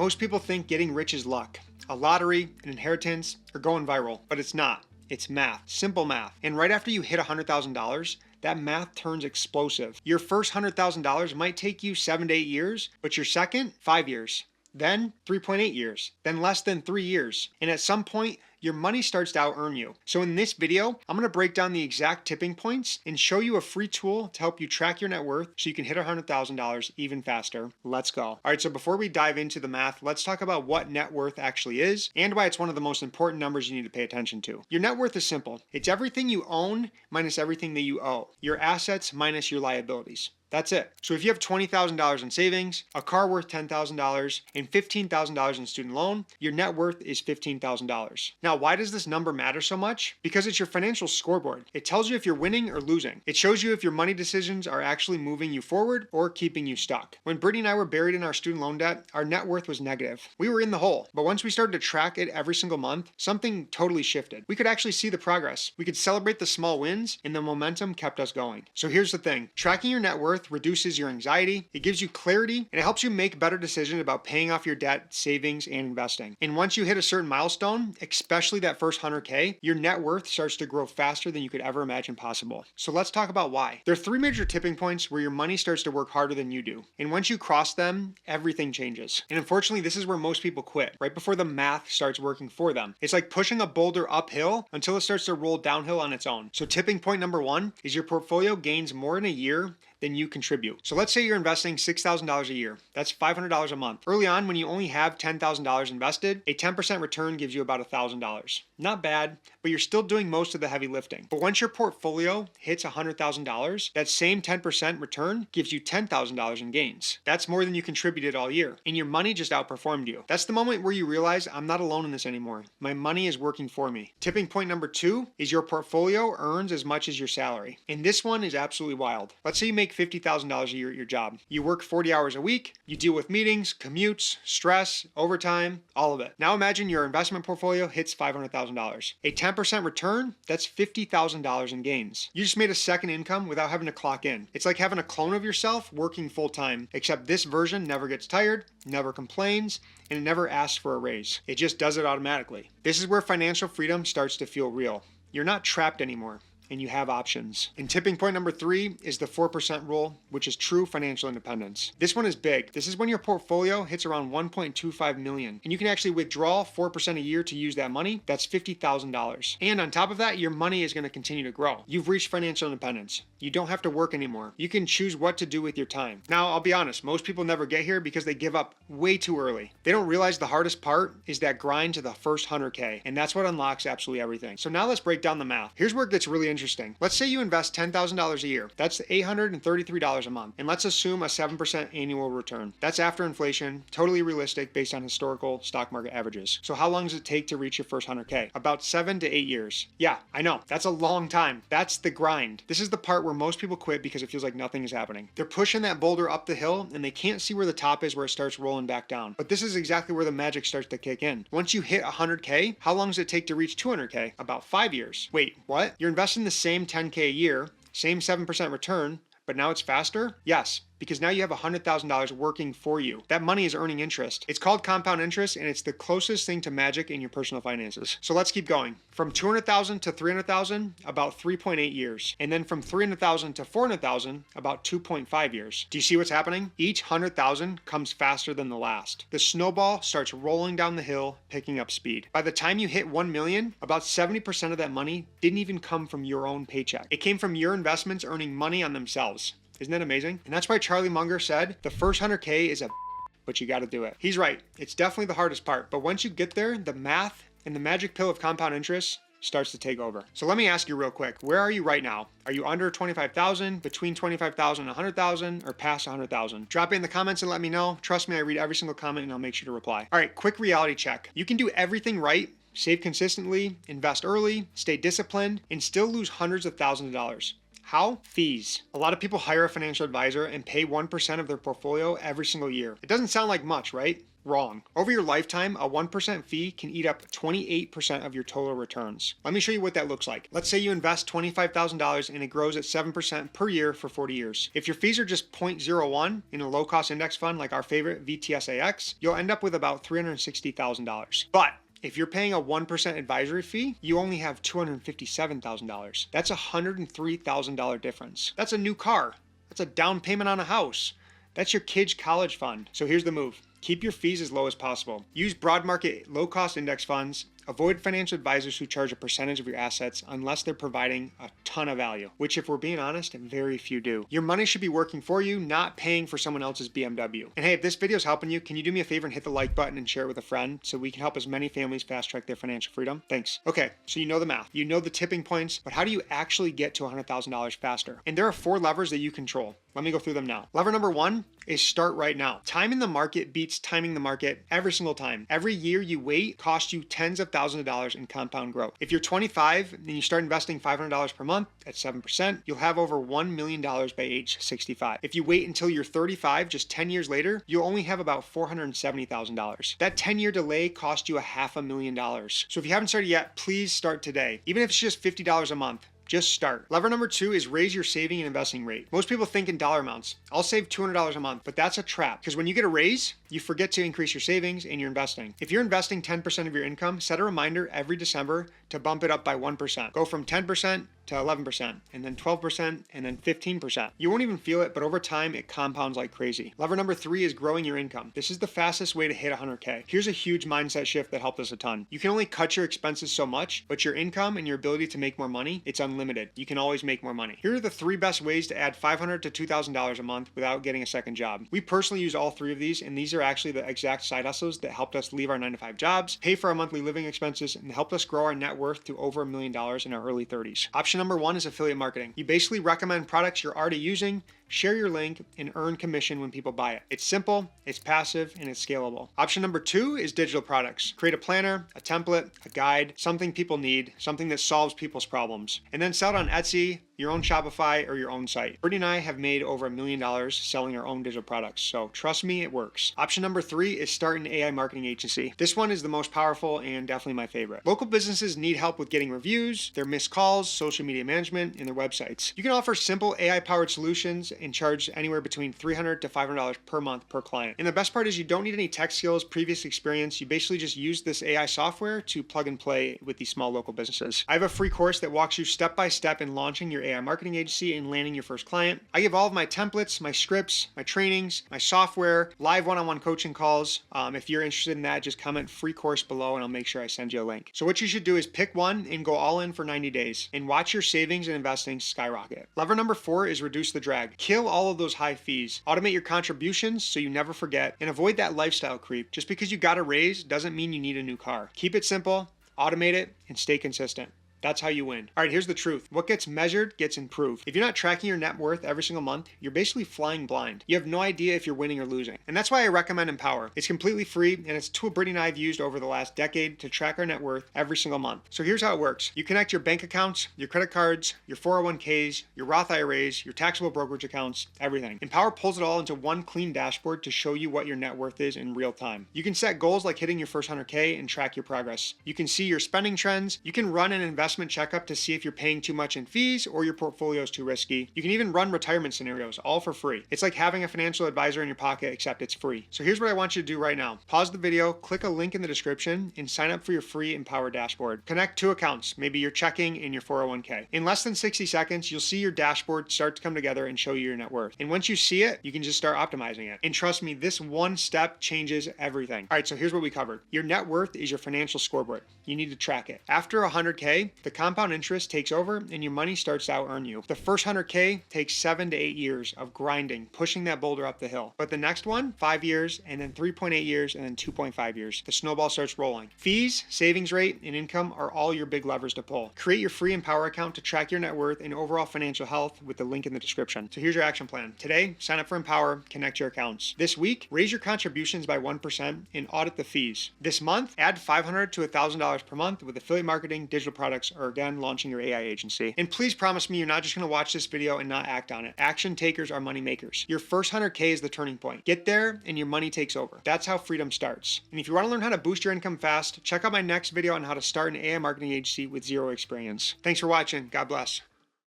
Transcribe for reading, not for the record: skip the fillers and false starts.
Most people think getting rich is luck, a lottery, an inheritance, or going viral, but it's not. It's math, simple math. And right after you hit $100,000, that math turns explosive. Your first $100,000 might take you 7 to 8 years, but your second, 5 years. Then 3.8 years, then less than 3 years. And at some point, your money starts to out-earn you. So in this video, I'm gonna break down the exact tipping points and show you a free tool to help you track your net worth so you can hit $100,000 even faster. Let's go. All right, so before we dive into the math, let's talk about what net worth actually is and why it's one of the most important numbers you need to pay attention to. Your net worth is simple. It's everything you own minus everything that you owe. Your assets minus your liabilities. That's it. So if you have $20,000 in savings, a car worth $10,000, and $15,000 in student loan, your net worth is $15,000. Now, why does this number matter so much? Because it's your financial scoreboard. It tells you if you're winning or losing. It shows you if your money decisions are actually moving you forward or keeping you stuck. When Brittany and I were buried in our student loan debt, our net worth was negative. We were in the hole. But once we started to track it every single month, something totally shifted. We could actually see the progress. We could celebrate the small wins, and the momentum kept us going. So here's the thing. Tracking your net worth reduces your anxiety, it gives you clarity, and it helps you make better decisions about paying off your debt, savings, and investing. And once you hit a certain milestone, especially that first 100K, your net worth starts to grow faster than you could ever imagine possible. So let's talk about why. There are 3 major tipping points where your money starts to work harder than you do. And once you cross them, everything changes. And unfortunately, this is where most people quit, right before the math starts working for them. It's like pushing a boulder uphill until it starts to roll downhill on its own. So tipping point number 1 is your portfolio gains more in a year than you contribute. So let's say you're investing $6,000 a year. That's $500 a month. Early on, when you only have $10,000 invested, a 10% return gives you about $1,000. Not bad, but you're still doing most of the heavy lifting. But once your portfolio hits $100,000, that same 10% return gives you $10,000 in gains. That's more than you contributed all year, and your money just outperformed you. That's the moment where you realize, I'm not alone in this anymore. My money is working for me. Tipping point number 2 is your portfolio earns as much as your salary. And this one is absolutely wild. Let's say you make $50,000 a year at your job. You work 40 hours a week, you deal with meetings, commutes, stress, overtime, all of it. Now imagine your investment portfolio hits $500,000. A 10% return, that's $50,000 in gains. You just made a second income without having to clock in. It's like having a clone of yourself working full time, except this version never gets tired, never complains, and it never asks for a raise. It just does it automatically. This is where financial freedom starts to feel real. You're not trapped anymore, and you have options. And tipping point number 3 is the 4% rule, which is true financial independence. This one is big. This is when your portfolio hits around 1.25 million, and you can actually withdraw 4% a year to use that money. That's $50,000. And on top of that, your money is gonna continue to grow. You've reached financial independence. You don't have to work anymore. You can choose what to do with your time. Now, I'll be honest, most people never get here because they give up way too early. They don't realize the hardest part is that grind to the first 100K, and that's what unlocks absolutely everything. So now let's break down the math. Here's where it gets really interesting. Let's say you invest $10,000 a year. That's $833 a month. And let's assume a 7% annual return. That's after inflation, totally realistic based on historical stock market averages. So how long does it take to reach your first 100K? About 7 to 8 years. Yeah, I know. That's a long time. That's the grind. This is the part where most people quit because it feels like nothing is happening. They're pushing that boulder up the hill and they can't see where the top is, where it starts rolling back down. But this is exactly where the magic starts to kick in. Once you hit 100K, how long does it take to reach 200K? About 5 years. Wait, what? You're investing the same 10K a year, same 7% return, but now it's faster? Yes, because now you have $100,000 working for you. That money is earning interest. It's called compound interest, and it's the closest thing to magic in your personal finances. So let's keep going. From 200,000 to 300,000, about 3.8 years. And then from 300,000 to 400,000, about 2.5 years. Do you see what's happening? Each 100,000 comes faster than the last. The snowball starts rolling down the hill, picking up speed. By the time you hit 1 million, about 70% of that money didn't even come from your own paycheck. It came from your investments earning money on themselves. Isn't that amazing? And that's why Charlie Munger said, the first 100K is but you gotta do it. He's right. It's definitely the hardest part. But once you get there, the math and the magic pill of compound interest starts to take over. So let me ask you real quick, where are you right now? Are you under 25,000, between 25,000 and 100,000, or past 100,000? Drop it in the comments and let me know. Trust me, I read every single comment and I'll make sure to reply. All right, quick reality check. You can do everything right, save consistently, invest early, stay disciplined, and still lose hundreds of thousands of dollars. How? Fees. A lot of people hire a financial advisor and pay 1% of their portfolio every single year. It doesn't sound like much, right? Wrong. Over your lifetime, a 1% fee can eat up 28% of your total returns. Let me show you what that looks like. Let's say you invest $25,000 and it grows at 7% per year for 40 years. If your fees are just 0.01 in a low-cost index fund like our favorite VTSAX, you'll end up with about $360,000. But if you're paying a 1% advisory fee, you only have $257,000. That's a $103,000 difference. That's a new car. That's a down payment on a house. That's your kid's college fund. So here's the move. Keep your fees as low as possible. Use broad market low-cost index funds. Avoid financial advisors who charge a percentage of your assets unless they're providing a ton of value, which if we're being honest, very few do. Your money should be working for you, not paying for someone else's BMW. And hey, if this video is helping you, can you do me a favor and hit the like button and share it with a friend so we can help as many families fast track their financial freedom? Thanks. Okay, so you know the math, you know the tipping points, but how do you actually get to $100,000 faster? And there are 4 levers that you control. Let me go through them now. Lever number 1 is start right now. Time in the market beats timing the market every single time. Every year you wait costs you tens of thousands of dollars in compound growth. If you're 25 and you start investing $500 per month at 7%, you'll have over $1 million by age 65. If you wait until you're 35, just 10 years later, you'll only have about $470,000. That 10-year delay cost you $500,000. So if you haven't started yet, please start today. Even if it's just $50 a month. Just start. Lever number 2 is raise your saving and investing rate. Most people think in dollar amounts. I'll save $200 a month, but that's a trap because when you get a raise, you forget to increase your savings and your investing. If you're investing 10% of your income, set a reminder every December to bump it up by 1%. Go from 10% to 11%, and then 12%, and then 15%. You won't even feel it, but over time, it compounds like crazy. Lever number 3 is growing your income. This is the fastest way to hit 100K. Here's a huge mindset shift that helped us a ton. You can only cut your expenses so much, but your income and your ability to make more money, it's unlimited. You can always make more money. Here are the 3 best ways to add $500 to $2,000 a month without getting a second job. We personally use all 3 of these, and these are actually the exact side hustles that helped us leave our 9-to-5 jobs, pay for our monthly living expenses, and helped us grow our net worth to over $1 million in our early 30s. Option number 1 is affiliate marketing. You basically recommend products you're already using, share your link, and earn commission when people buy it. It's simple, it's passive, and it's scalable. Option number 2 is digital products. Create a planner, a template, a guide, something people need, something that solves people's problems, and then sell it on Etsy, your own Shopify, or your own site. Brittany and I have made over $1 million selling our own digital products, so trust me, it works. Option number 3 is start an AI marketing agency. This one is the most powerful and definitely my favorite. Local businesses need help with getting reviews, their missed calls, social media management, and their websites. You can offer simple AI-powered solutions and charge anywhere between $300 to $500 per month per client. And the best part is you don't need any tech skills, previous experience. You basically just use this AI software to plug and play with these small local businesses. I have a free course that walks you step by step in launching your AI marketing agency and landing your first client. I give all of my templates, my scripts, my trainings, my software, live one-on-one coaching calls. If you're interested in that, just comment free course below and I'll make sure I send you a link. So what you should do is pick one and go all in for 90 days and watch your savings and investing skyrocket. Lever number 4 is reduce the drag. Kill all of those high fees. Automate your contributions so you never forget, and avoid that lifestyle creep. Just because you got a raise doesn't mean you need a new car. Keep it simple, automate it, and stay consistent. That's how you win. All right, here's the truth. What gets measured gets improved. If you're not tracking your net worth every single month, you're basically flying blind. You have no idea if you're winning or losing. And that's why I recommend Empower. It's completely free, and it's a tool Brittany and I have used over the last decade to track our net worth every single month. So here's how it works. You connect your bank accounts, your credit cards, your 401ks, your Roth IRAs, your taxable brokerage accounts, everything. Empower pulls it all into one clean dashboard to show you what your net worth is in real time. You can set goals like hitting your first 100K and track your progress. You can see your spending trends. You can run an investment checkup to see if you're paying too much in fees or your portfolio is too risky. You can even run retirement scenarios, all for free. It's like having a financial advisor in your pocket, except it's free. So here's what I want you to do right now. Pause the video, click a link in the description, and sign up for your free Empower dashboard. Connect 2 accounts, maybe your checking and your 401k. In less than 60 seconds, you'll see your dashboard start to come together and show you your net worth. And once you see it, you can just start optimizing it. And trust me, this one step changes everything. All right, so here's what we covered. Your net worth is your financial scoreboard. You need to track it. After 100K, the compound interest takes over and your money starts to out-earn you. The first 100K takes 7 to 8 years of grinding, pushing that boulder up the hill. But the next one, 5 years, and then 3.8 years, and then 2.5 years. The snowball starts rolling. Fees, savings rate, and income are all your big levers to pull. Create your free Empower account to track your net worth and overall financial health with the link in the description. So here's your action plan. Today, sign up for Empower, connect your accounts. This week, raise your contributions by 1% and audit the fees. This month, add $500 to $1,000 per month with affiliate marketing, digital products, business, or again, launching your AI agency. And please promise me you're not just going to watch this video and not act on it. Action takers are money makers. Your first 100K is the turning point. Get there and your money takes over. That's how freedom starts. And if you want to learn how to boost your income fast, check out my next video on how to start an AI marketing agency with zero experience. Thanks for watching. God bless.